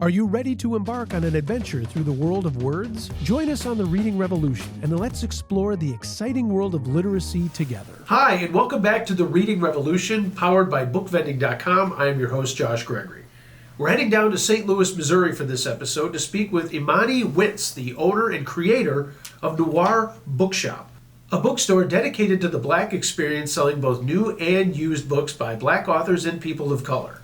Are you ready to embark on an adventure through the world of words? Join us on the Reading Revolution and let's explore the exciting world of literacy together. Hi, and welcome back to the Reading Revolution, powered by bookvending.com. I am your host, Josh Gregory. We're heading down to St. Louis, Missouri for this episode to speak with Ymani Wince, the owner and creator of Noir Bookshop, a bookstore dedicated to the Black experience, selling both new and used books by Black authors and people of color.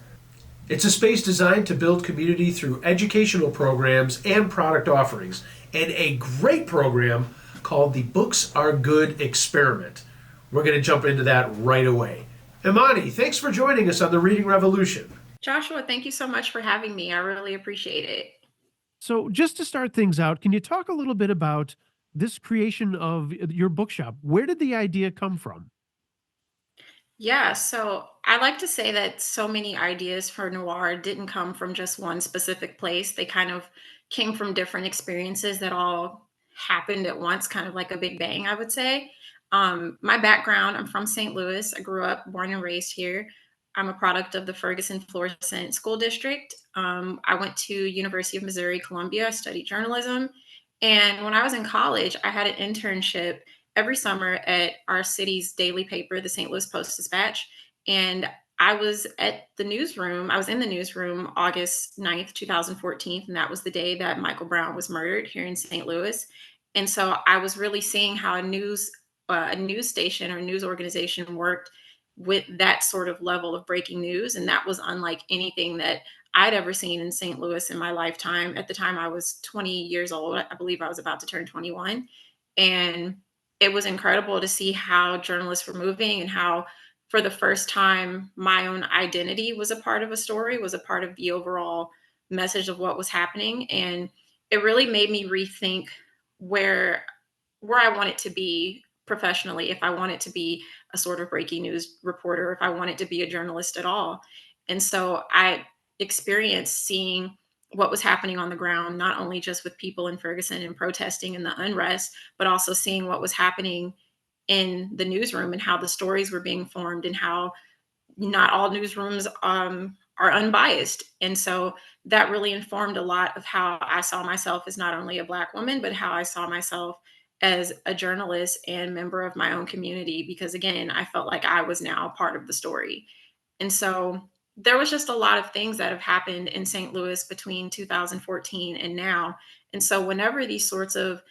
It's a space designed to build community through educational programs and product offerings, and a great program called the Books Are Good Experiment. We're going to jump into that right away. Ymani, thanks for joining us on the Reading Revolution. Joshua, thank you so much for having me. I really appreciate it. So just to start things out, can you talk a little bit about this creation of your bookshop? Where did the idea come from? Yeah, so I like to say that so many ideas for noir didn't come from just one specific place. They kind of came from different experiences that all happened at once, kind of like a big bang, I would say. My background, I'm from St. Louis. I grew up, born and raised here. I'm a product of the Ferguson Florissant School District. I went to University of Missouri, Columbia. I studied journalism. And when I was in college, I had an internship every summer at our city's daily paper, the St. Louis Post-Dispatch. And I was at the newsroom. I was in the newsroom August 9th, 2014. And that was the day that Michael Brown was murdered here in St. Louis. And so I was really seeing how a news station or news organization worked with that sort of level of breaking news. And that was unlike anything that I'd ever seen in St. Louis in my lifetime. At the time, I was 20 years old. I believe I was about to turn 21. And it was incredible to see how journalists were moving and how, for the first time, my own identity was a part of a story, was a part of the overall message of what was happening. And it really made me rethink where I wanted to be professionally, if I wanted to be a sort of breaking news reporter, if I wanted to be a journalist at all. And so I experienced seeing what was happening on the ground, not only just with people in Ferguson and protesting and the unrest, but also seeing what was happening in the newsroom and how the stories were being formed and how not all newsrooms are unbiased. And so that really informed a lot of how I saw myself as not only a Black woman, but how I saw myself as a journalist and member of my own community, because again, I felt like I was now part of the story. And so there was just a lot of things that have happened in St. Louis between 2014 and now. And so whenever these sorts of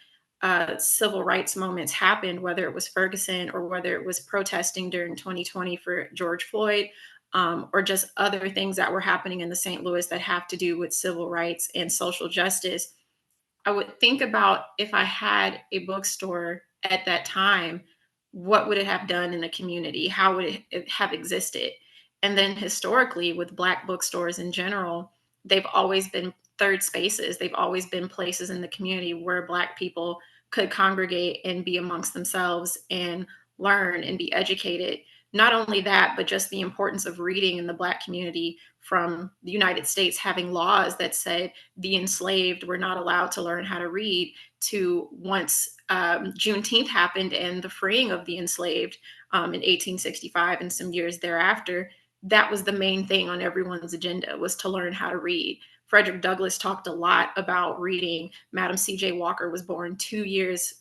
civil rights moments happened, whether it was Ferguson or whether it was protesting during 2020 for George Floyd, or just other things that were happening in the St. Louis that have to do with civil rights and social justice, I would think about, if I had a bookstore at that time, what would it have done in the community? How would it have existed? And then historically, with Black bookstores in general, they've always been third spaces. They've always been places in the community where Black people could congregate and be amongst themselves and learn and be educated. Not only that, but just the importance of reading in the Black community, from the United States having laws that said the enslaved were not allowed to learn how to read, to once Juneteenth happened and the freeing of the enslaved in 1865 and some years thereafter. That was the main thing on everyone's agenda, was to learn how to read. Frederick Douglass talked a lot about reading. Madam C.J. Walker was born 2 years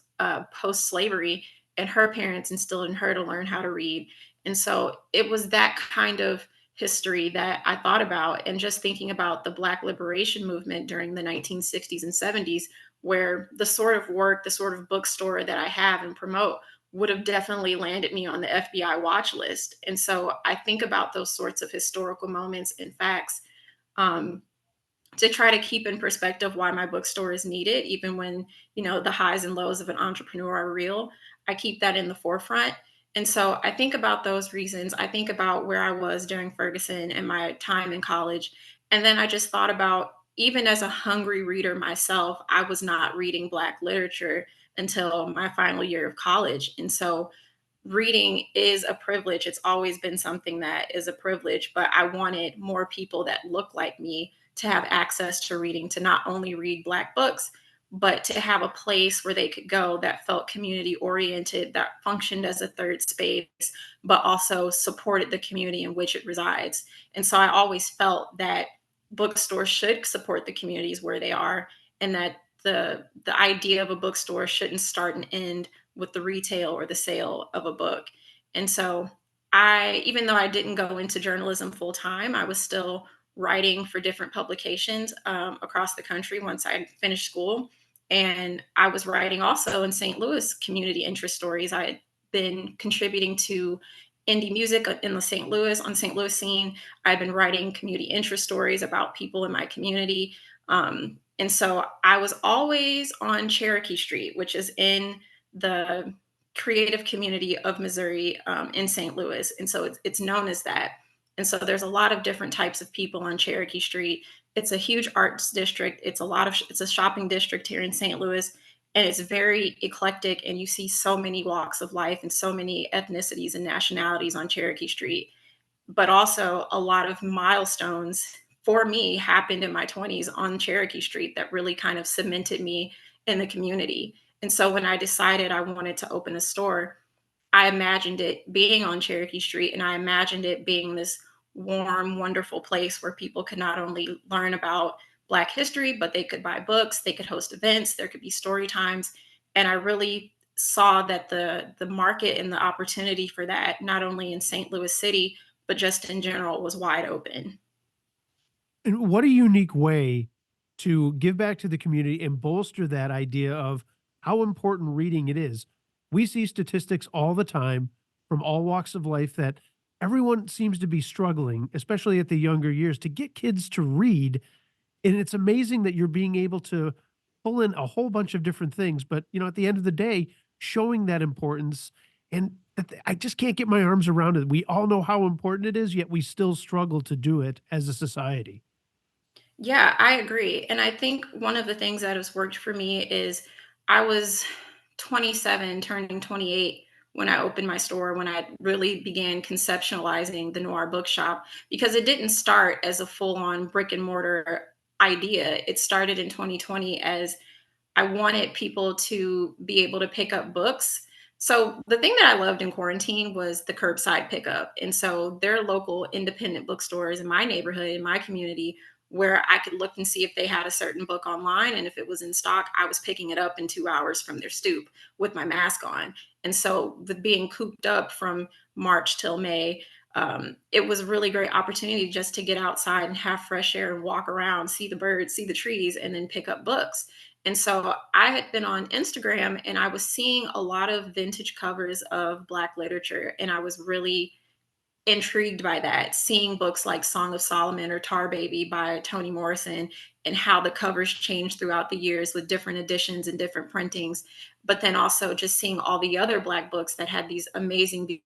post-slavery, and her parents instilled in her to learn how to read. And so it was that kind of history that I thought about, and just thinking about the Black liberation movement during the 1960s and 70s, where the sort of work, the sort of bookstore that I have and promote would have definitely landed me on the FBI watch list. And so I think about those sorts of historical moments and facts, to try to keep in perspective why my bookstore is needed, even when, the highs and lows of an entrepreneur are real. I keep that in the forefront. And so I think about those reasons. I think about where I was during Ferguson and my time in college. And then I just thought about, even as a hungry reader myself, I was not reading Black literature until my final year of college. And so reading is a privilege. It's always been something that is a privilege, but I wanted more people that look like me to have access to reading, to not only read Black books, but to have a place where they could go that felt community oriented, that functioned as a third space, but also supported the community in which it resides. And so I always felt that bookstores should support the communities where they are, and that the idea of a bookstore shouldn't start and end with the retail or the sale of a book. And so I, even though I didn't go into journalism full time, I was still writing for different publications across the country once I finished school. And I was writing also in St. Louis community interest stories. I had been contributing to indie music in the St. Louis on St. Louis scene. I've been writing community interest stories about people in my community. And so I was always on Cherokee Street, which is in the creative community of Missouri in St. Louis. And so it's known as that. And so there's a lot of different types of people on Cherokee Street. It's a huge arts district. It's a shopping district here in St. Louis, and it's very eclectic, and you see so many walks of life and so many ethnicities and nationalities on Cherokee Street. But also a lot of milestones for me happened in my 20s on Cherokee Street that really kind of cemented me in the community. And so when I decided I wanted to open a store, I imagined it being on Cherokee Street, and I imagined it being this warm, wonderful place where people could not only learn about Black history, but they could buy books, they could host events, there could be story times. And I really saw that the market and the opportunity for that, not only in St. Louis City, but just in general, was wide open. And what a unique way to give back to the community and bolster that idea of how important reading it is. We see statistics all the time from all walks of life that everyone seems to be struggling, especially at the younger years, to get kids to read. And it's amazing that you're being able to pull in a whole bunch of different things. But, at the end of the day, showing that importance and I just can't get my arms around it. We all know how important it is, yet we still struggle to do it as a society. Yeah, I agree. And I think one of the things that has worked for me is I was 27, turning 28 when I opened my store, when I really began conceptualizing the Noir Bookshop, because it didn't start as a full on brick and mortar idea. It started in 2020 as I wanted people to be able to pick up books. So the thing that I loved in quarantine was the curbside pickup. And so there are local independent bookstores in my neighborhood, in my community, where I could look and see if they had a certain book online. And if it was in stock, I was picking it up in 2 hours from their stoop with my mask on. And so the being cooped up from March till May, it was a really great opportunity just to get outside and have fresh air and walk around, see the birds, see the trees, and then pick up books. And so I had been on Instagram and I was seeing a lot of vintage covers of Black literature. And I was really intrigued by that, seeing books like Song of Solomon or Tar Baby by Toni Morrison, and how the covers changed throughout the years with different editions and different printings. But then also just seeing all the other Black books that had these amazing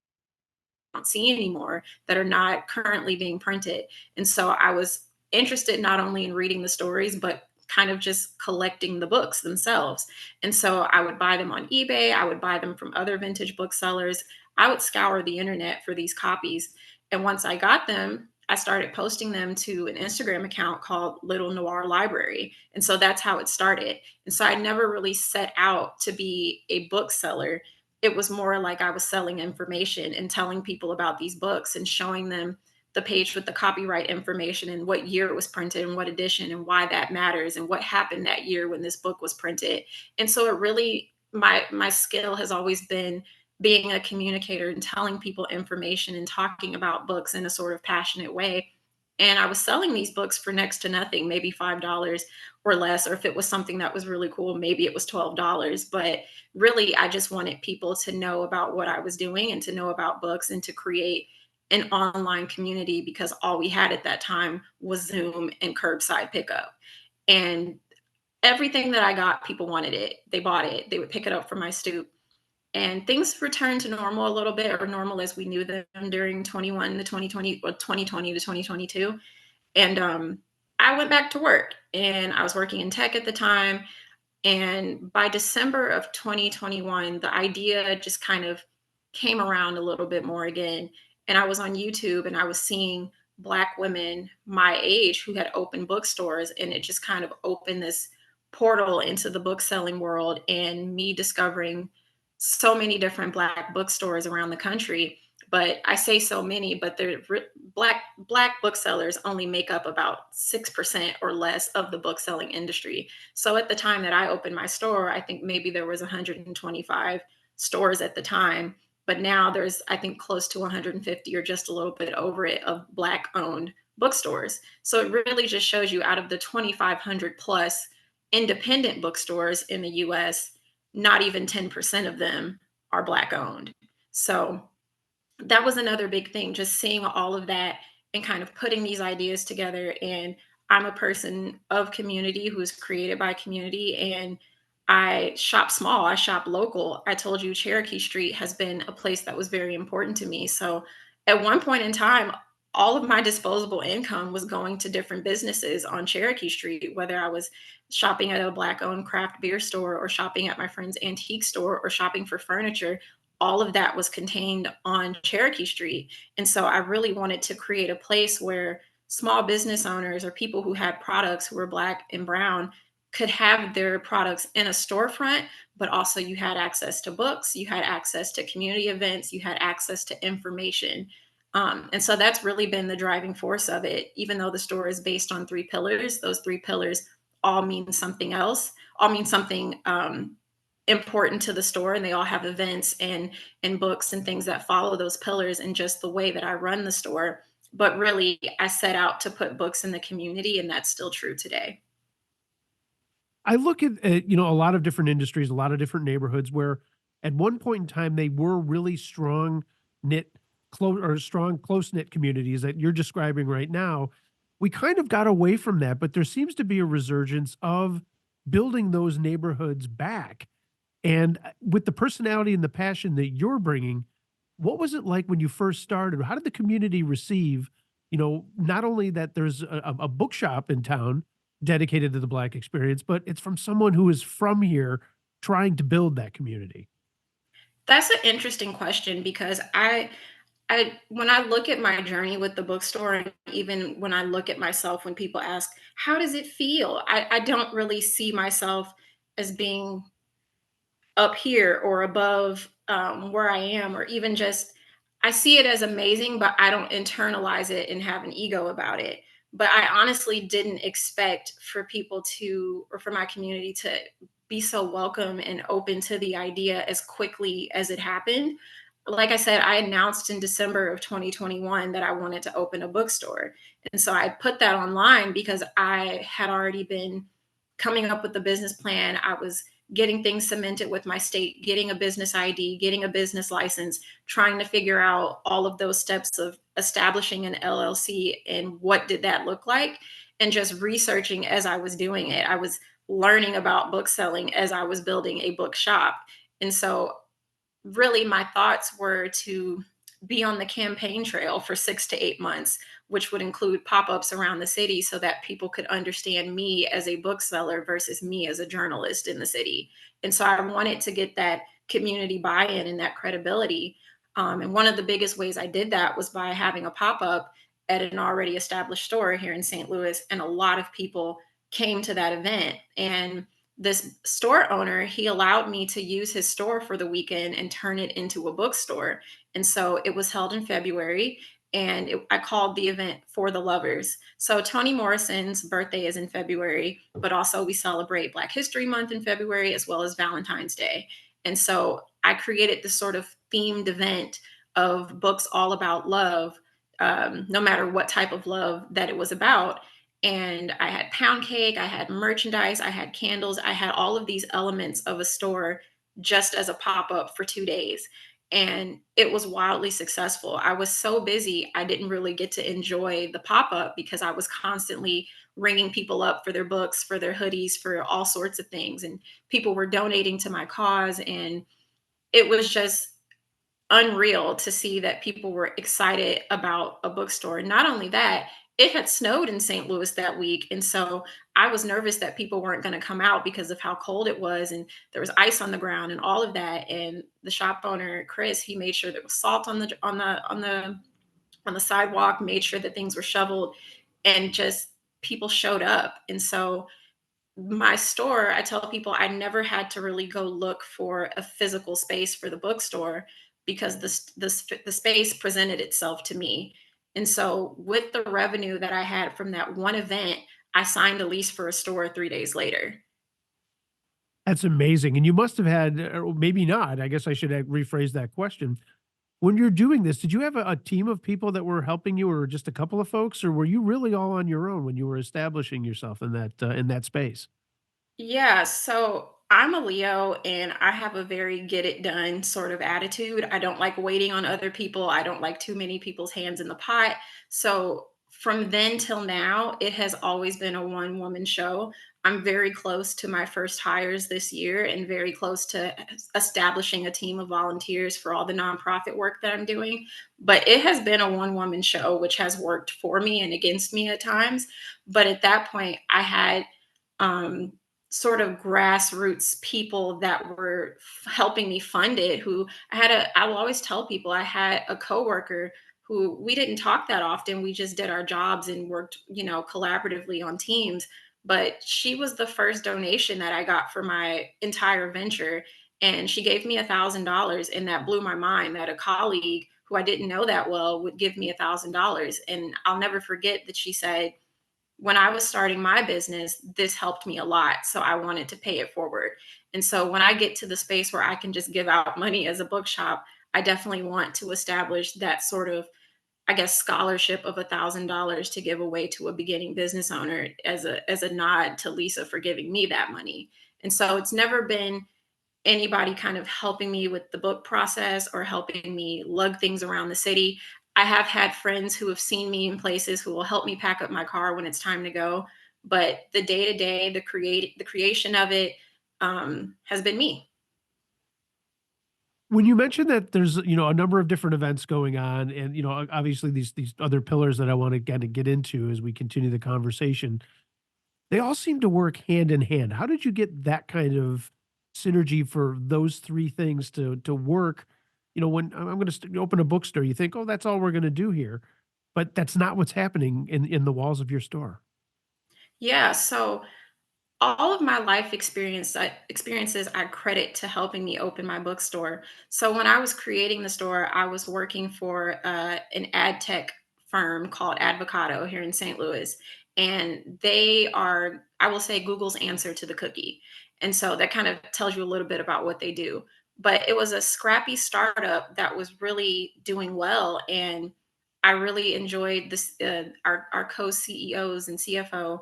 don't see anymore that are not currently being printed. And so I was interested not only in reading the stories, but kind of just collecting the books themselves. And so I would buy them on eBay, I would buy them from other vintage booksellers. I would scour the internet for these copies. And once I got them, I started posting them to an Instagram account called Little Noir Library. And so that's how it started. And so I never really set out to be a bookseller. It was more like I was selling information and telling people about these books and showing them the page with the copyright information and what year it was printed and what edition and why that matters and what happened that year when this book was printed. And so it really, my skill has always been being a communicator and telling people information and talking about books in a sort of passionate way. And I was selling these books for next to nothing, maybe $5 or less, or if it was something that was really cool, maybe it was $12. But really, I just wanted people to know about what I was doing and to know about books and to create an online community, because all we had at that time was Zoom and curbside pickup. And everything that I got, people wanted it. They bought it. They would pick it up from my stoop. And things returned to normal a little bit, or normal as we knew them during 21 to 2020, or 2020 to 2022. And I went back to work, and I was working in tech at the time. And by December of 2021, the idea just kind of came around a little bit more again. And I was on YouTube and I was seeing Black women my age who had opened bookstores. And it just kind of opened this portal into the book selling world, and me discovering so many different Black bookstores around the country. but I say so many, but black booksellers only make up about 6% or less of the bookselling industry. So at the time that I opened my store, I think maybe there was 125 stores at the time, but now there's, I think, close to 150 or just a little bit over it of black owned bookstores. So it really just shows you, out of the 2,500 plus independent bookstores in the US, not even 10% of them are black owned. So that was another big thing, just seeing all of that and kind of putting these ideas together. And I'm a person of community who's created by community, and I shop small, I shop local. I told you Cherokee Street has been a place that was very important to me. So at one point in time, all of my disposable income was going to different businesses on Cherokee Street, whether I was shopping at a black owned craft beer store or shopping at my friend's antique store or shopping for furniture. All of that was contained on Cherokee Street. And so I really wanted to create a place where small business owners or people who had products who were black and brown could have their products in a storefront, but also you had access to books, you had access to community events, you had access to information. And so that's really been the driving force of it. Even though the store is based on three pillars, those three pillars all mean something else, all mean something important to the store, and they all have events and books and things that follow those pillars, and just the way that I run the store. But really, I set out to put books in the community, and that's still true today. I look at, you know, a lot of different industries, a lot of different neighborhoods where at one point in time they were really strong knit, strong close knit communities that you're describing right now. We kind of got away from that, but there seems to be a resurgence of building those neighborhoods back. And with the personality and the passion that you're bringing, what was it like when you first started? How did the community receive, you know, not only that there's a bookshop in town dedicated to the Black experience, but it's from someone who is from here trying to build that community? That's an interesting question because I when I look at my journey with the bookstore, and even when I look at myself, when people ask, how does it feel? I don't really see myself as being up here or above where I am, or even just, I see it as amazing, but I don't internalize it and have an ego about it. But I honestly didn't expect for people to, or for my community to be so welcome and open to the idea as quickly as it happened. Like I said, I announced in December of 2021 that I wanted to open a bookstore. And so I put that online because I had already been coming up with the business plan. I was getting things cemented with my state, getting a business ID, getting a business license, trying to figure out all of those steps of establishing an LLC and what did that look like, and just researching as I was doing it. I was learning about bookselling as I was building a bookshop. And so really my thoughts were to be on the campaign trail for 6 to 8 months, which would include pop-ups around the city so that people could understand me as a bookseller versus me as a journalist in the city. And so I wanted to get that community buy-in and that credibility. And one of the biggest ways I did that was by having a pop-up at an already established store here in St. Louis. And a lot of people came to that event. And this store owner, he allowed me to use his store for the weekend and turn it into a bookstore. And so it was held in February, and I called the event For the Lovers. So Toni Morrison's birthday is in February, but also we celebrate Black History Month in February as well as Valentine's Day. And so I created this sort of themed event of books all about love, no matter what type of love that it was about. And I had pound cake, I had merchandise, I had candles, I had all of these elements of a store just as a pop up for 2 days. And it was wildly successful. I was so busy, I didn't really get to enjoy the pop up because I was constantly ringing people up for their books, for their hoodies, for all sorts of things. And people were donating to my cause. And it was just unreal to see that people were excited about a bookstore. Not only that, it had snowed in St. Louis that week. And so I was nervous that people weren't going to come out because of how cold it was. And there was ice on the ground and all of that. And the shop owner, Chris, he made sure there was salt on the sidewalk, made sure that things were shoveled, and just people showed up. And so my store, I tell people I never had to really go look for a physical space for the bookstore. because the space presented itself to me. And so with the revenue that I had from that one event, I signed a lease for a store 3 days later. That's amazing, and you must have had, or maybe not, I guess I should, rephrase that question. When you're doing this, did you have a team of people that were helping you or just a couple of folks, or were you really all on your own when you were establishing yourself in that space? Yeah, so I'm a Leo and I have a very get it done sort of attitude. I don't like waiting on other people. I don't like too many people's hands in the pot. So from then till now, it has always been a one woman show. I'm very close to my first hires this year and very close to establishing a team of volunteers for all the nonprofit work that I'm doing. But it has been a one woman show, which has worked for me and against me at times. But at that point, I had um, sort of grassroots people that were helping me fund it. Who I will always tell people I had a coworker who we didn't talk that often. We just did our jobs and worked, collaboratively on teams. But she was the first donation that I got for my entire venture. And she gave me $1,000. And that blew my mind that a colleague who I didn't know that well would give me $1,000. And I'll never forget that she said, when I was starting my business, this helped me a lot. So I wanted to pay it forward. And so when I get to the space where I can just give out money as a bookshop, I definitely want to establish that sort of, I guess, scholarship of $1,000 to give away to a beginning business owner as a nod to Lisa for giving me that money. And so it's never been anybody kind of helping me with the book process or helping me lug things around the city. I have had friends who have seen me in places who will help me pack up my car when it's time to go. But the day to day, the creation of it has been me. When you mentioned that there's, a number of different events going on and, obviously these other pillars that I want to kind of get into as we continue the conversation, they all seem to work hand in hand. How did you get that kind of synergy for those 3 things to work? When I'm gonna open a bookstore, you think, "Oh, that's all we're gonna do here," but that's not what's happening in the walls of your store. Yeah. So all of my life experiences I credit to helping me open my bookstore. So when I was creating the store, I was working for an ad tech firm called Advocado here in St. Louis, and they are, I will say, Google's answer to the cookie. And so that kind of tells you a little bit about what they do. But it was a scrappy startup that was really doing well, and I really enjoyed this. Our co CEOs and CFO.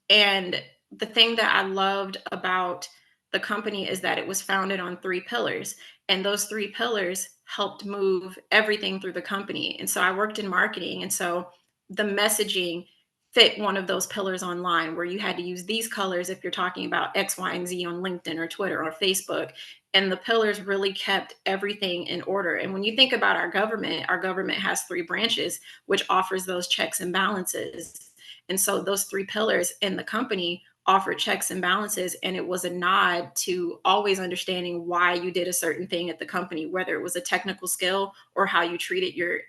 And the thing that I loved about the company is that it was founded on 3 pillars. And those 3 pillars helped move everything through the company. And so I worked in marketing. And so the messaging fit one of those pillars online, where you had to use these colors if you're talking about X, Y, and Z on LinkedIn or Twitter or Facebook. And the pillars really kept everything in order. And when you think about our government has 3 branches, which offers those checks and balances. And so those 3 pillars in the company offer checks and balances. And it was a nod to always understanding why you did a certain thing at the company, whether it was a technical skill or how you treated your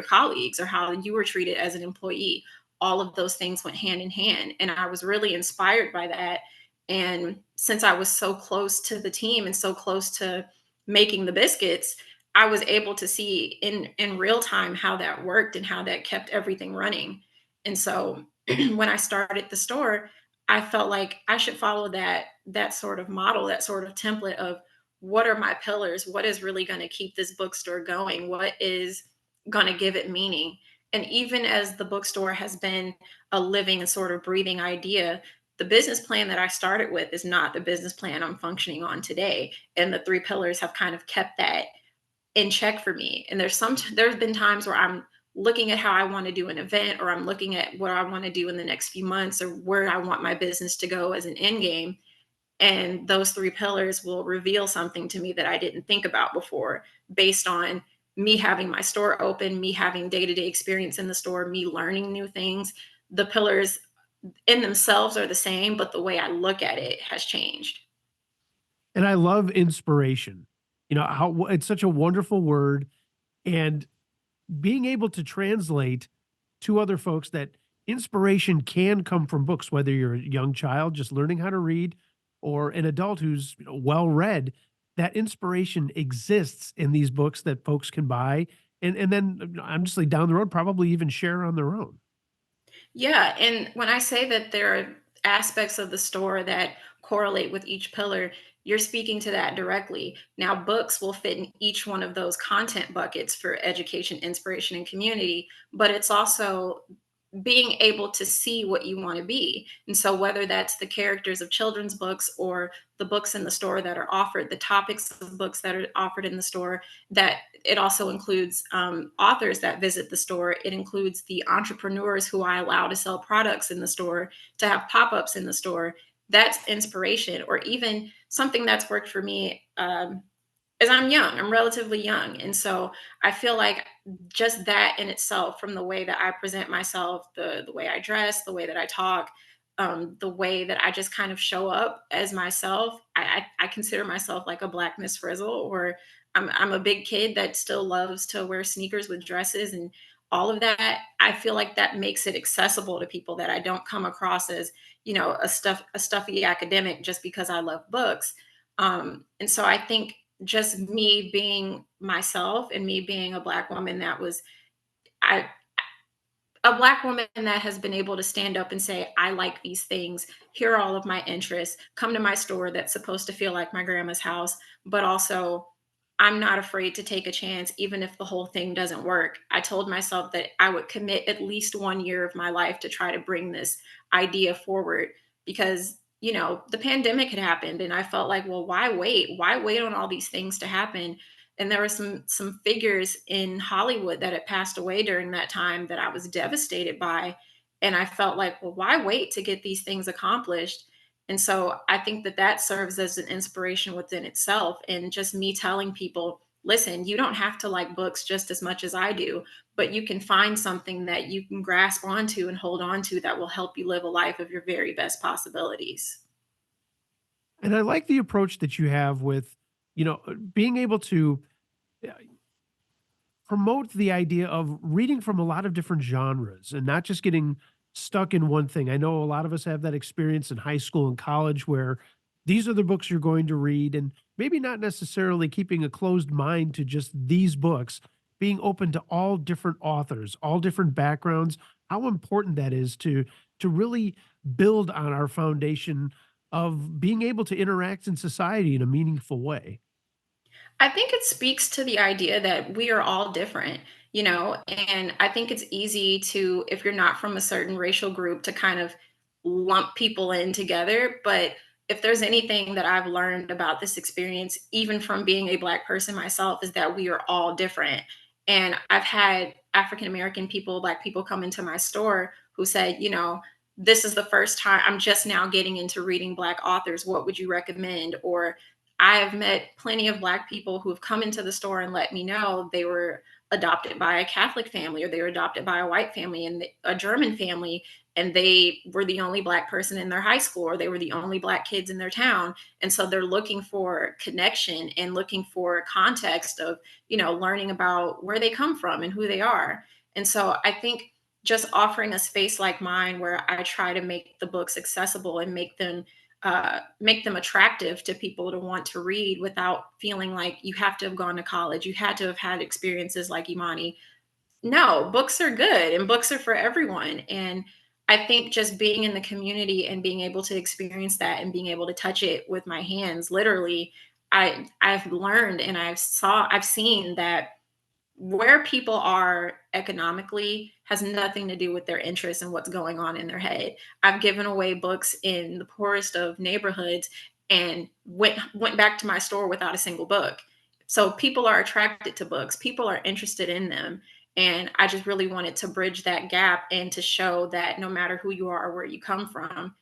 colleagues or how you were treated as an employee. All of those things went hand in hand. And I was really inspired by that. And since I was so close to the team and so close to making the biscuits, I was able to see in real time how that worked and how that kept everything running. And so when I started the store, I felt like I should follow that sort of model, that sort of template of what are my pillars? What is really going to keep this bookstore going? What is going to give it meaning? And even as the bookstore has been a living and sort of breathing idea, the business plan that I started with is not the business plan I'm functioning on today. And the 3 pillars have kind of kept that in check for me. And there's been times where I'm looking at how I want to do an event, or I'm looking at what I want to do in the next few months, or where I want my business to go as an end game. And those 3 pillars will reveal something to me that I didn't think about before, based on me having my store open, me having day-to-day experience in the store, me learning new things. The pillars in themselves are the same, but the way I look at it has changed. And I love inspiration. How it's such a wonderful word, and being able to translate to other folks that inspiration can come from books, whether you're a young child just learning how to read or an adult who's well read. that inspiration exists in these books that folks can buy and then honestly down the road probably even share on their own. Yeah, and when I say that there are aspects of the store that correlate with each pillar, you're speaking to that directly. Now, books will fit in each one of those content buckets for education, inspiration, and community, but it's also being able to see what you want to be. And so, whether that's the characters of children's books or the books in the store that are offered, the topics of books that are offered in the store, that it also includes authors that visit the store. It includes the entrepreneurs who I allow to sell products in the store, to have pop ups in the store. That's inspiration, or even something that's worked for me. Is I'm young, I'm relatively young. And so I feel like just that in itself, from the way that I present myself, the way I dress, the way that I talk, the way that I just kind of show up as myself, I consider myself like a Black Miss Frizzle, or I'm a big kid that still loves to wear sneakers with dresses and all of that. I feel like that makes it accessible to people, that I don't come across as, a stuffy academic just because I love books. And so I think just me being myself and me being a Black woman that was I a Black woman that has been able to stand up and say, I like these things. Here are all of my interests. Come to my store that's supposed to feel like my grandma's house, but also I'm not afraid to take a chance, even if the whole thing doesn't work. I told myself that I would commit at least 1 year of my life to try to bring this idea forward, because, the pandemic had happened and I felt like, well, why wait? Why wait on all these things to happen? And there were some figures in Hollywood that had passed away during that time that I was devastated by, and I felt like, well, why wait to get these things accomplished? And so I think that that serves as an inspiration within itself, and just me telling people, listen, you don't have to like books just as much as I do, but you can find something that you can grasp onto and hold on to that will help you live a life of your very best possibilities. And I like the approach that you have with, being able to uh, promote the idea of reading from a lot of different genres and not just getting stuck in one thing. I know a lot of us have that experience in high school and college where these are the books you're going to read, and maybe not necessarily keeping a closed mind to just these books, being open to all different authors, all different backgrounds, how important that is to really build on our foundation of being able to interact in society in a meaningful way. I think it speaks to the idea that we are all different, and I think it's easy to, if you're not from a certain racial group, to kind of lump people in together. But if there's anything that I've learned about this experience, even from being a Black person myself, is that we are all different. And I've had African American people, Black people come into my store who said, this is the first time I'm just now getting into reading Black authors. What would you recommend? Or I have met plenty of Black people who have come into the store and let me know they were adopted by a Catholic family, or they were adopted by a white family and a German family, and they were the only Black person in their high school, or they were the only Black kids in their town. And so they're looking for connection and looking for context of, learning about where they come from and who they are. And so I think just offering a space like mine, where I try to make the books accessible and make them attractive to people to want to read, without feeling like you have to have gone to college, you had to have had experiences like Imani. No, books are good and books are for everyone. And I think just being in the community and being able to experience that and being able to touch it with my hands, literally, I've learned and I've seen that where people are economically has nothing to do with their interests and what's going on in their head. I've given away books in the poorest of neighborhoods and went back to my store without a single book. So people are attracted to books. People are interested in them. And I just really wanted to bridge that gap and to show that no matter who you are or where you come from,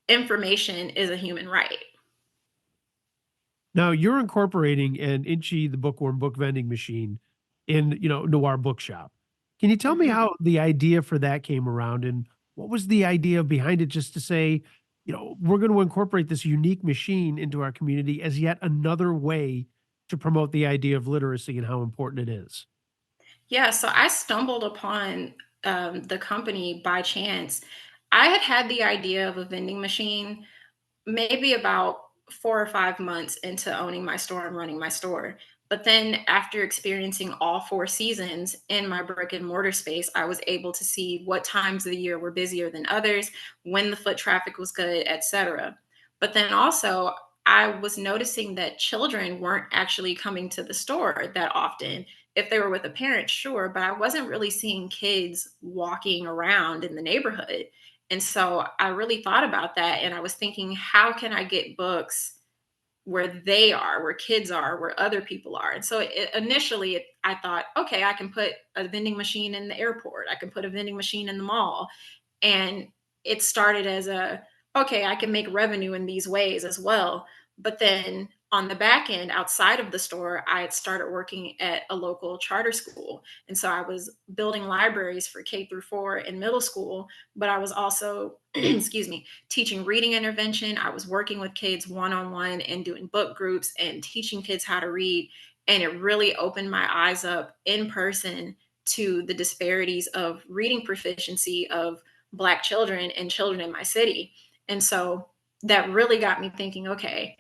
information is a human right. Now you're incorporating an Inchy the Bookworm book vending machine in, Noir Bookshop. Can you tell me Mhm. how the idea for that came around and what was the idea behind it just to say, we're going to incorporate this unique machine into our community as yet another way to promote the idea of literacy and how important it is? Yeah, so I stumbled upon the company by chance. I had had the idea of a vending machine maybe about 4 or 5 months into owning my store and running my store. But then after experiencing all 4 seasons in my brick and mortar space, I was able to see what times of the year were busier than others, when the foot traffic was good, etc. But then also, I was noticing that children weren't actually coming to the store that often. If they were with a parent, sure, but I wasn't really seeing kids walking around in the neighborhood. And so I really thought about that, and I was thinking, how can I get books where they are, where kids are, where other people are? And so I thought, okay, I can put a vending machine in the airport. I can put a vending machine in the mall. And it started as a, okay, I can make revenue in these ways as well. But then on the back end, outside of the store, I had started working at a local charter school. And so I was building libraries for K through 4 in middle school, but I was also, excuse me, teaching reading intervention. I was working with kids one on one and doing book groups and teaching kids how to read. And it really opened my eyes up in person to the disparities of reading proficiency of Black children and children in my city. And so that really got me thinking, okay,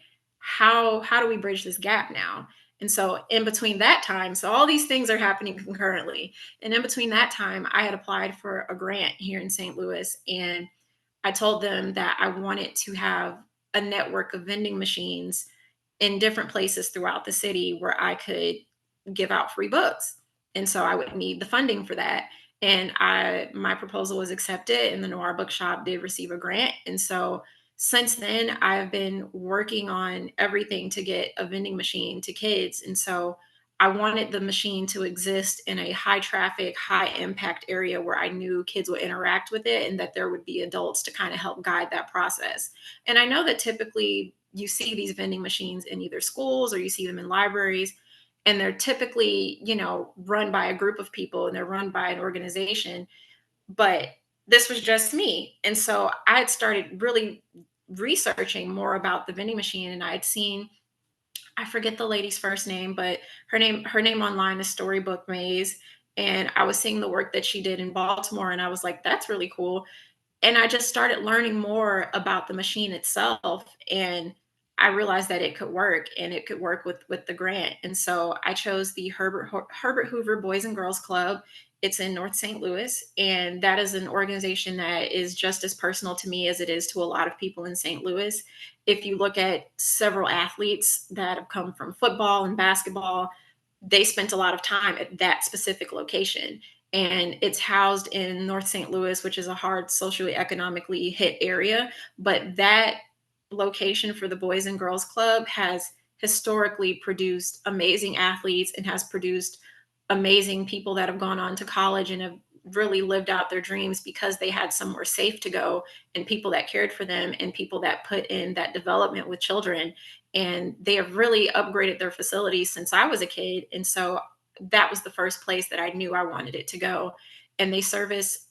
how do we bridge this gap now? And so in between that time, so all these things are happening concurrently. And in between that time, I had applied for a grant here in St. Louis, and I told them that I wanted to have a network of vending machines in different places throughout the city where I could give out free books. And so I would need the funding for that. And my proposal was accepted, and the Noir Bookshop did receive a grant. And so since then I've been working on everything to get a vending machine to kids. And so I wanted the machine to exist in a high traffic, high impact area where I knew kids would interact with it and that there would be adults to kind of help guide that process. And I know that typically you see these vending machines in either schools or you see them in libraries, and they're typically, run by a group of people and they're run by an organization. But this was just me. And so I had started really researching more about the vending machine, and I had seen, I forget the lady's first name, but her name online is Storybook Maze. And I was seeing the work that she did in Baltimore, and I was like, that's really cool. And I just started learning more about the machine itself, and I realized that it could work, and it could work with the grant. And so I chose the Herbert Hoover Boys and Girls Club. It's in North St. Louis, and that is an organization that is just as personal to me as it is to a lot of people in St. Louis. If you look at several athletes that have come from football and basketball, they spent a lot of time at that specific location, and it's housed in North St. Louis, which is a hard socially economically hit area. But that location for the Boys and Girls Club has historically produced amazing athletes and has produced amazing people that have gone on to college and have really lived out their dreams because they had somewhere safe to go, and people that cared for them, and people that put in that development with children. And they have really upgraded their facilities since I was a kid. And so that was the first place that I knew I wanted it to go. And they service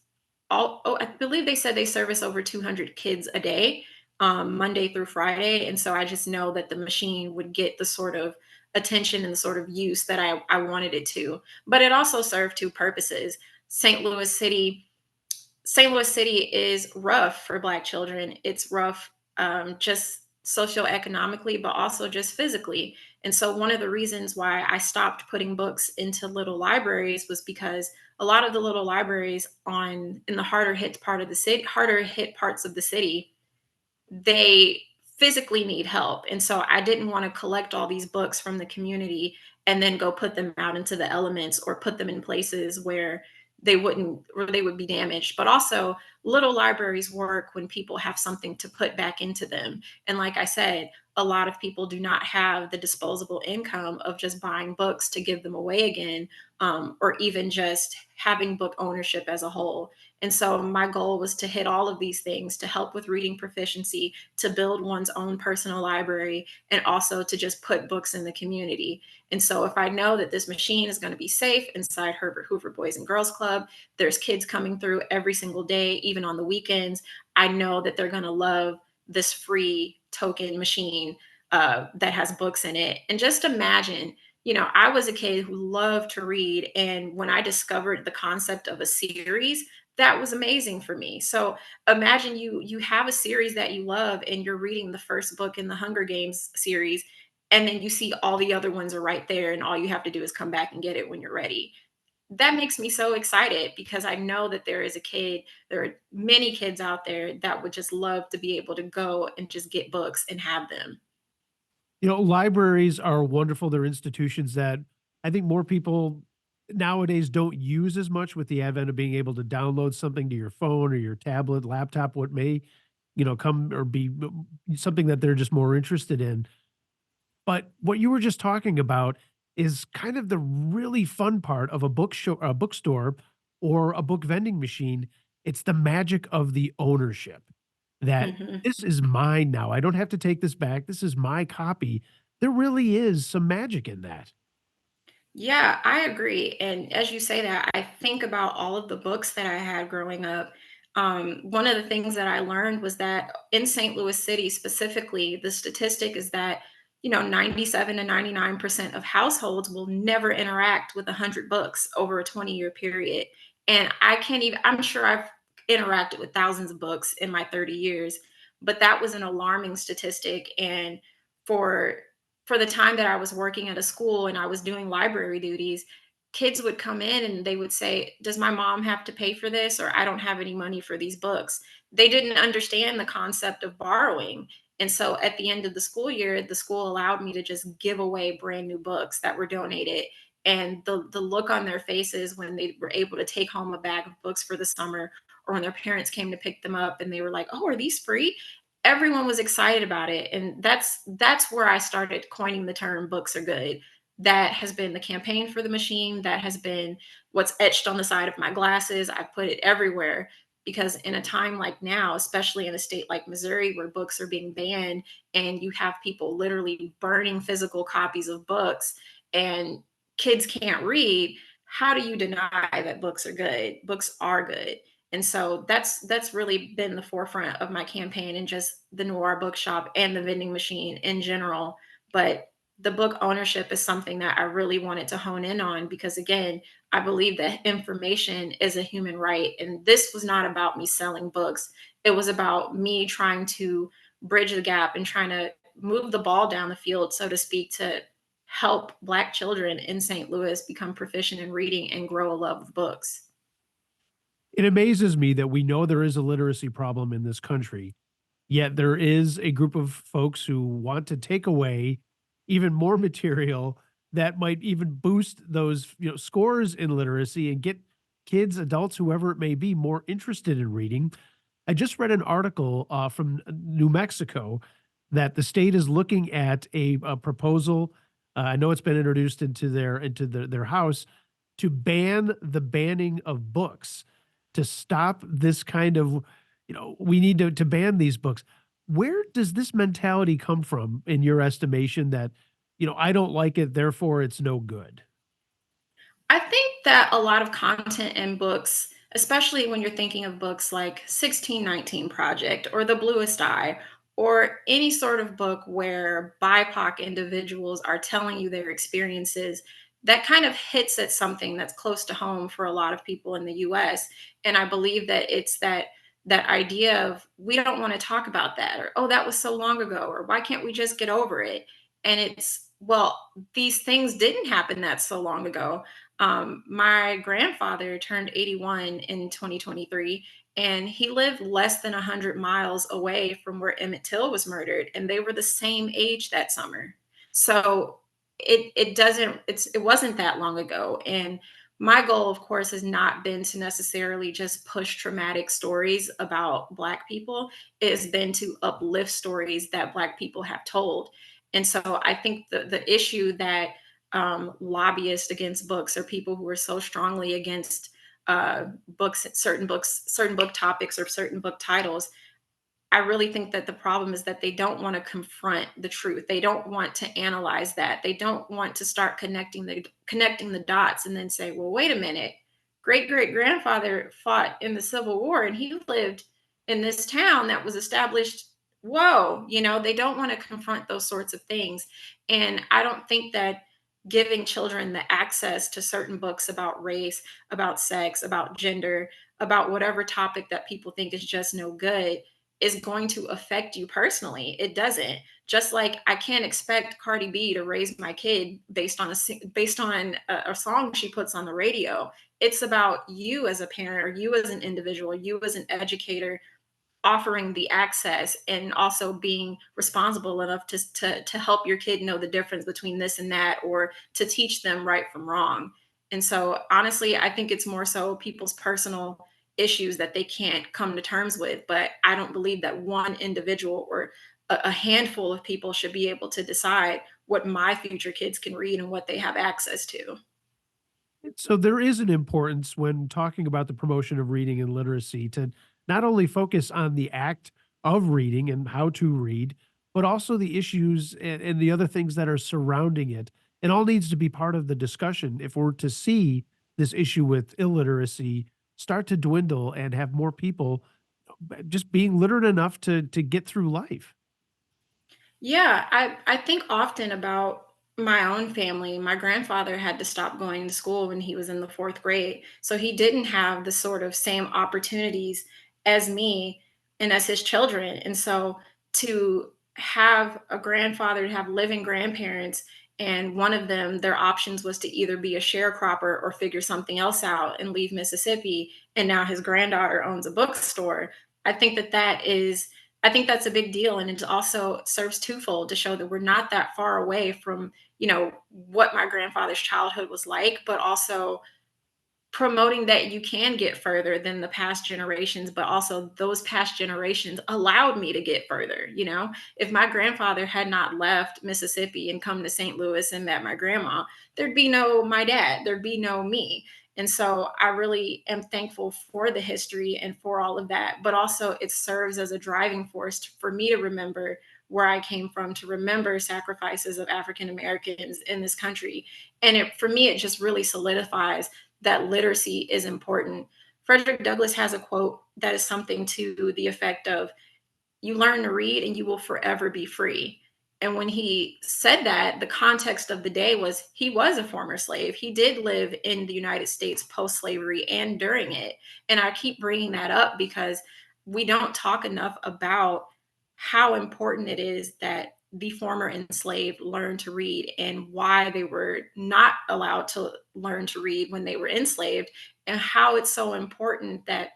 I believe they said they service over 200 kids a day, Monday through Friday. And so I just know that the machine would get the sort of attention and the sort of use that I wanted it to. But it also served two purposes. St. Louis City St. Louis City is rough for Black children. It's rough, just socioeconomically, but also just physically. And so, one of the reasons why I stopped putting books into little libraries was because a lot of the little libraries in the harder hit parts of the city, they physically need help. And so I didn't want to collect all these books from the community and then go put them out into the elements or put them in places where they would be damaged. But also, little libraries work when people have something to put back into them. And like I said, a lot of people do not have the disposable income of just buying books to give them away again, or even just having book ownership as a whole. And so my goal was to hit all of these things, to help with reading proficiency, to build one's own personal library, and also to just put books in the community. And so if I know that this machine is going to be safe inside Herbert Hoover Boys and Girls Club, there's kids coming through every single day, even on the weekends, I know that they're going to love this free token machine that has books in it. And just imagine, I was a kid who loved to read. And when I discovered the concept of a series, that was amazing for me. So imagine you have a series that you love and you're reading the first book in the Hunger Games series, and then you see all the other ones are right there and all you have to do is come back and get it when you're ready. That makes me so excited because I know that there are many kids out there that would just love to be able to go and just get books and have them. You know, libraries are wonderful. They're institutions that I think more people nowadays don't use as much with the advent of being able to download something to your phone or your tablet, laptop, what may, come or be something that they're just more interested in. But what you were just talking about is kind of the really fun part of a bookstore or a book vending machine. It's the magic of the ownership that Mhm. this is mine now. I don't have to take this back. This is my copy. There really is some magic in that. Yeah, I agree. And as you say that, I think about all of the books that I had growing up. One of the things that I learned was that in St. Louis City specifically, the statistic is that, 97 to 99% of households will never interact with 100 books over a 20-year period. And I can't even, I'm sure I've interacted with thousands of books in my 30 years, but that was an alarming statistic. And for for the time that I was working at a school and I was doing library duties, kids would come in and they would say, "Does my mom have to pay for this?" Or "I don't have any money for these books." They didn't understand the concept of borrowing. And so at the end of the school year, the school allowed me to just give away brand new books that were donated. And the look on their faces when they were able to take home a bag of books for the summer, or when their parents came to pick them up and they were like, "Oh, are these free?" Everyone was excited about it, and that's where I started coining the term books are good. That has been the campaign for the machine, that has been what's etched on the side of my glasses. I put it everywhere because in a time like now, especially in a state like Missouri where books are being banned and you have people literally burning physical copies of books and kids can't read, how do you deny that books are good? Books are good. And so that's really been the forefront of my campaign and just the Noir Bookshop and the vending machine in general. But the book ownership is something that I really wanted to hone in on because, again, I believe that information is a human right. And this was not about me selling books, it was about me trying to bridge the gap and trying to move the ball down the field, so to speak, to help Black children in St. Louis become proficient in reading and grow a love of books. It amazes me that we know there is a literacy problem in this country, yet there is a group of folks who want to take away even more material that might even boost those, scores in literacy and get kids, adults, whoever it may be, more interested in reading. I just read an article from New Mexico that the state is looking at a proposal. I know it's been introduced into their house to ban the banning of books, to stop this kind of, we need to ban these books. Where does this mentality come from in your estimation that, I don't like it, therefore it's no good? I think that a lot of content in books, especially when you're thinking of books like 1619 Project or The Bluest Eye, or any sort of book where BIPOC individuals are telling you their experiences, that kind of hits at something that's close to home for a lot of people in the US. And I believe that it's that idea of we don't want to talk about that, or oh, that was so long ago, or why can't we just get over it? And it's, well, these things didn't happen that so long ago. My grandfather turned 81 in 2023, and he lived less than 100 miles away from where Emmett Till was murdered, and they were the same age that summer. So it wasn't that long ago. And my goal, of course, has not been to necessarily just push traumatic stories about Black people. It has been to uplift stories that Black people have told. And so I think the issue that lobbyists against books or people who are so strongly against books, certain book topics, or certain book titles. I really think that the problem is that they don't want to confront the truth. They don't want to analyze that. They don't want to start connecting the dots and then say, "Well, wait a minute. Great great grandfather fought in the Civil War and he lived in this town that was established." Whoa, they don't want to confront those sorts of things. And I don't think that giving children the access to certain books about race, about sex, about gender, about whatever topic that people think is just no good is going to affect you personally. It doesn't. Just like I can't expect Cardi B to raise my kid based on based on a song she puts on the radio. It's about you as a parent, or you as an individual, you as an educator, offering the access and also being responsible enough to help your kid know the difference between this and that, or to teach them right from wrong. And so honestly, I think it's more so people's personal issues that they can't come to terms with, but I don't believe that one individual or a handful of people should be able to decide what my future kids can read and what they have access to. So there is an importance when talking about the promotion of reading and literacy to not only focus on the act of reading and how to read, but also the issues and the other things that are surrounding it. It all needs to be part of the discussion if we're to see this issue with illiteracy start to dwindle and have more people just being literate enough to get through life. Yeah, I think often about my own family. My grandfather had to stop going to school when he was in the fourth grade. So he didn't have the sort of same opportunities as me and as his children. And so to have a grandfather, to have living grandparents, and one of them, their options was to either be a sharecropper or figure something else out and leave Mississippi. And now his granddaughter owns a bookstore. I think that that is I think that's a big deal, and it also serves twofold to show that we're not that far away from, what my grandfather's childhood was like, but also promoting that you can get further than the past generations, but also those past generations allowed me to get further. If my grandfather had not left Mississippi and come to St. Louis and met my grandma, there'd be no my dad, there'd be no me. And so I really am thankful for the history and for all of that, but also it serves as a driving force for me to remember where I came from, to remember sacrifices of African Americans in this country. And for me, it just really solidifies that literacy is important. Frederick Douglass has a quote that is something to the effect of, you learn to read and you will forever be free. And when he said that, the context of the day was he was a former slave. He did live in the United States post slavery and during it. And I keep bringing that up because we don't talk enough about how important it is that the former enslaved learn to read and why they were not allowed to learn to read when they were enslaved, and how it's so important that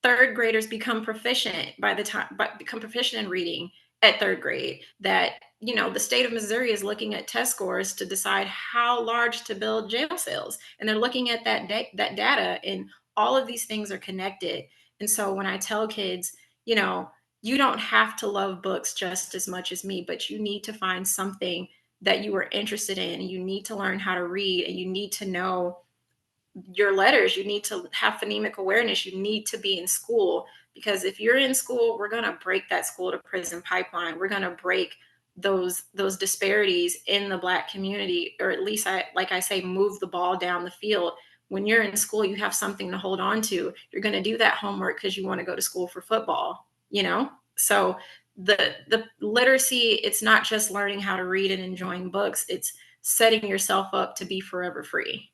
third graders become proficient by the time but become proficient in reading at third grade. That the state of Missouri is looking at test scores to decide how large to build jail cells, and they're looking at that data, and all of these things are connected. And so when I tell kids, you know you don't have to love books just as much as me, but you need to find something that you are interested in, and you need to learn how to read, and you need to know your letters, you need to have phonemic awareness, you need to be in school. Because if you're in school, we're going to break that school to prison pipeline. We're going to break those disparities in the Black community, or at least, like I say, move the ball down the field. When you're in school, you have something to hold on to. You're going to do that homework because you want to go to school for football. So the literacy, it's not just learning how to read and enjoying books, it's setting yourself up to be forever free.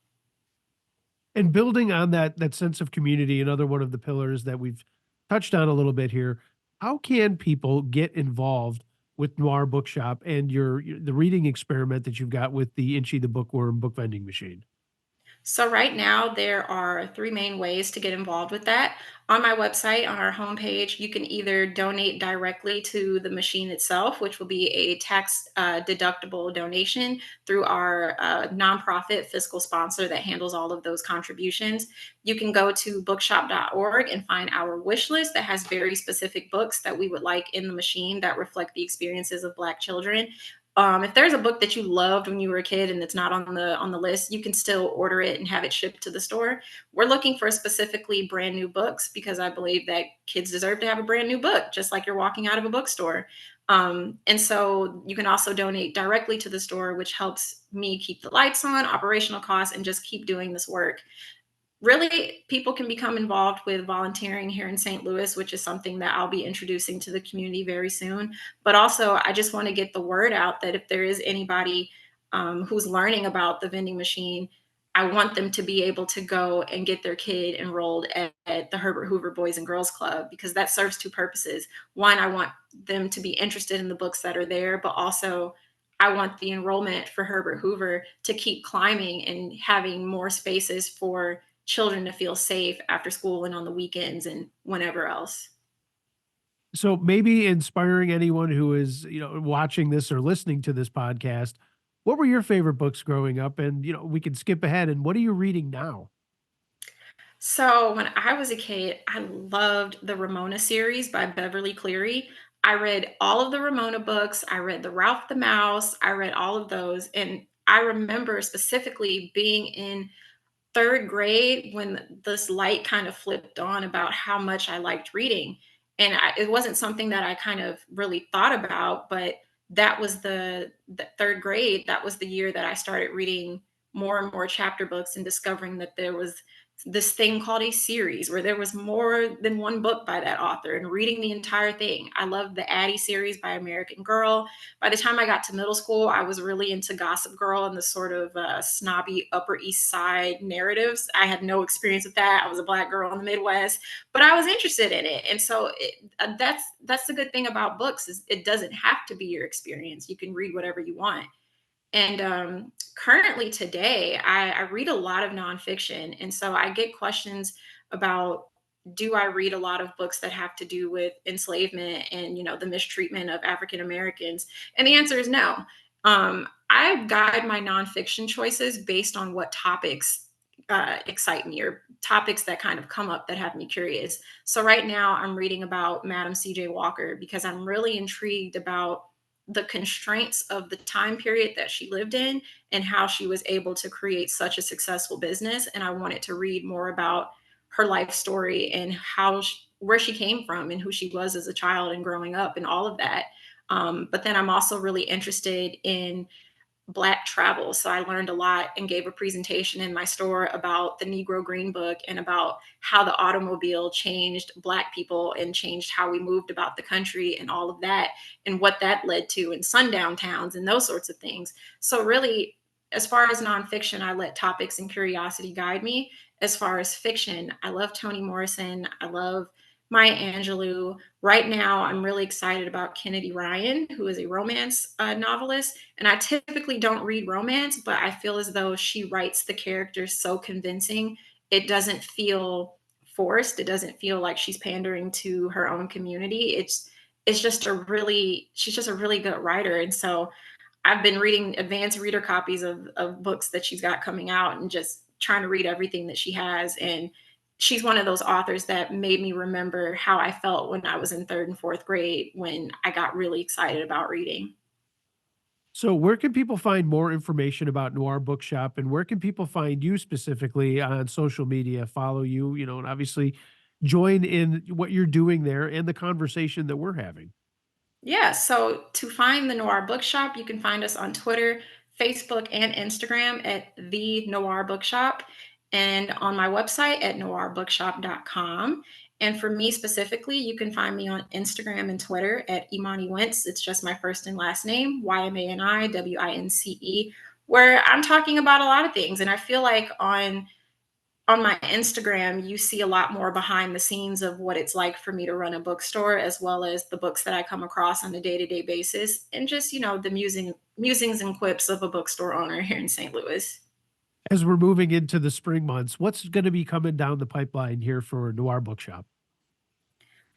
And building on that sense of community, another one of the pillars that we've touched on a little bit here, how can people get involved with Noir Bookshop and the reading experiment that you've got with the Inchy the Bookworm book vending machine? So right now there are three main ways to get involved with that. On my website, on our homepage, you can either donate directly to the machine itself, which will be a tax deductible donation through our nonprofit fiscal sponsor that handles all of those contributions. You can go to bookshop.org and find our wish list that has very specific books that we would like in the machine that reflect the experiences of Black children. If there's a book that you loved when you were a kid and it's not on the list, you can still order it and have it shipped to the store. We're looking for specifically brand new books because I believe that kids deserve to have a brand new book, just like you're walking out of a bookstore. And so you can also donate directly to the store, which helps me keep the lights on, operational costs, and just keep doing this work. Really, people can become involved with volunteering here in St. Louis, which is something that I'll be introducing to the community very soon. But also, I just want to get the word out that if there is anybody who's learning about the vending machine, I want them to be able to go and get their kid enrolled at the Herbert Hoover Boys and Girls Club, because that serves two purposes. One, I want them to be interested in the books that are there, but also I want the enrollment for Herbert Hoover to keep climbing and having more spaces for children to feel safe after school and on the weekends and whenever else. So maybe inspiring anyone who is, watching this or listening to this podcast, what were your favorite books growing up? And, we can skip ahead. And what are you reading now? So when I was a kid, I loved the Ramona series by Beverly Cleary. I read all of the Ramona books. I read the Ralph the Mouse. I read all of those. And I remember specifically being in third grade when this light kind of flipped on about how much I liked reading. And it wasn't something that I kind of really thought about, but that was the third grade. That was the year that I started reading more and more chapter books and discovering that there was this thing called a series where there was more than one book by that author, and reading the entire thing. I loved the Addie series by American Girl. By the time I got to middle school, I was really into Gossip Girl and the sort of snobby Upper East Side narratives. I had no experience with that. I was a Black girl in the Midwest, but I was interested in it, and so that's the good thing about books is it doesn't have to be your experience. You can read whatever you want. And currently today, I read a lot of nonfiction. And so I get questions about, do I read a lot of books that have to do with enslavement and, the mistreatment of African Americans? And the answer is no. I guide my nonfiction choices based on what topics excite me, or topics that kind of come up that have me curious. So right now I'm reading about Madam C.J. Walker because I'm really intrigued about the constraints of the time period that she lived in and how she was able to create such a successful business. And I wanted to read more about her life story and where she came from and who she was as a child and growing up and all of that. But then I'm also really interested in Black travel. So I learned a lot and gave a presentation in my store about the Negro Green Book and about how the automobile changed Black people and changed how we moved about the country and all of that, and what that led to in sundown towns and those sorts of things. So really, as far as nonfiction, I let topics and curiosity guide me. As far as fiction, I love Toni Morrison. I love Maya Angelou. Right now, I'm really excited about Kennedy Ryan, who is a romance novelist. And I typically don't read romance, but I feel as though she writes the characters so convincing. It doesn't feel forced. It doesn't feel like she's pandering to her own community. It's just she's just a really good writer. And so I've been reading advanced reader copies of books that she's got coming out and just trying to read everything that she has. And she's one of those authors that made me remember how I felt when I was in third and fourth grade when I got really excited about reading. So where can people find more information about Noir Bookshop, and where can people find you specifically on social media, follow you, and obviously join in what you're doing there and the conversation that we're having? Yeah, so to find the Noir Bookshop, you can find us on Twitter, Facebook, and Instagram at the Noir Bookshop, and on my website at noirbookshop.com. And for me specifically, you can find me on Instagram and Twitter at Ymani Wince. It's just my first and last name, YMANIWINCE, where I'm talking about a lot of things. And I feel like on my Instagram, you see a lot more behind the scenes of what it's like for me to run a bookstore, as well as the books that I come across on a day-to-day basis, and just, the musings and quips of a bookstore owner here in St. Louis. As we're moving into the spring months, what's going to be coming down the pipeline here for Noir Bookshop?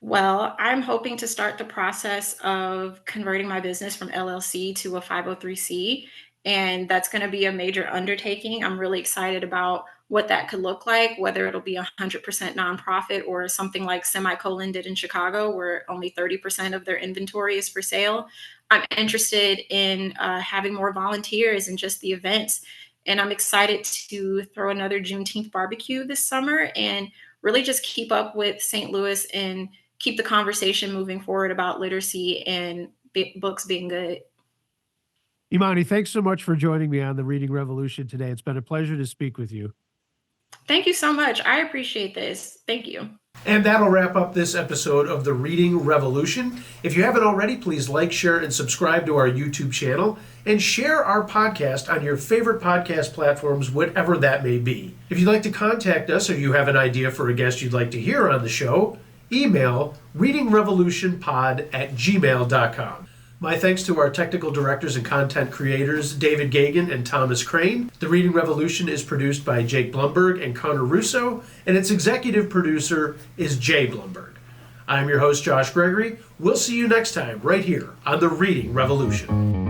Well, I'm hoping to start the process of converting my business from LLC to a 503c. And that's going to be a major undertaking. I'm really excited about what that could look like, whether it'll be 100% nonprofit or something like Semicolon did in Chicago, where only 30% of their inventory is for sale. I'm interested in having more volunteers and just the events. And I'm excited to throw another Juneteenth barbecue this summer and really just keep up with St. Louis and keep the conversation moving forward about literacy and books being good. Imani, thanks so much for joining me on the Reading Revolution today. It's been a pleasure to speak with you. Thank you so much. I appreciate this. Thank you. And that'll wrap up this episode of The Reading Revolution. If you haven't already, please like, share, and subscribe to our YouTube channel, and share our podcast on your favorite podcast platforms, whatever that may be. If you'd like to contact us or you have an idea for a guest you'd like to hear on the show, email readingrevolutionpod@gmail.com. My thanks to our technical directors and content creators, David Gagan and Thomas Crane. The Reading Revolution is produced by Jake Blumberg and Connor Russo, and its executive producer is Jay Blumberg. I'm your host, Josh Gregory. We'll see you next time right here on The Reading Revolution.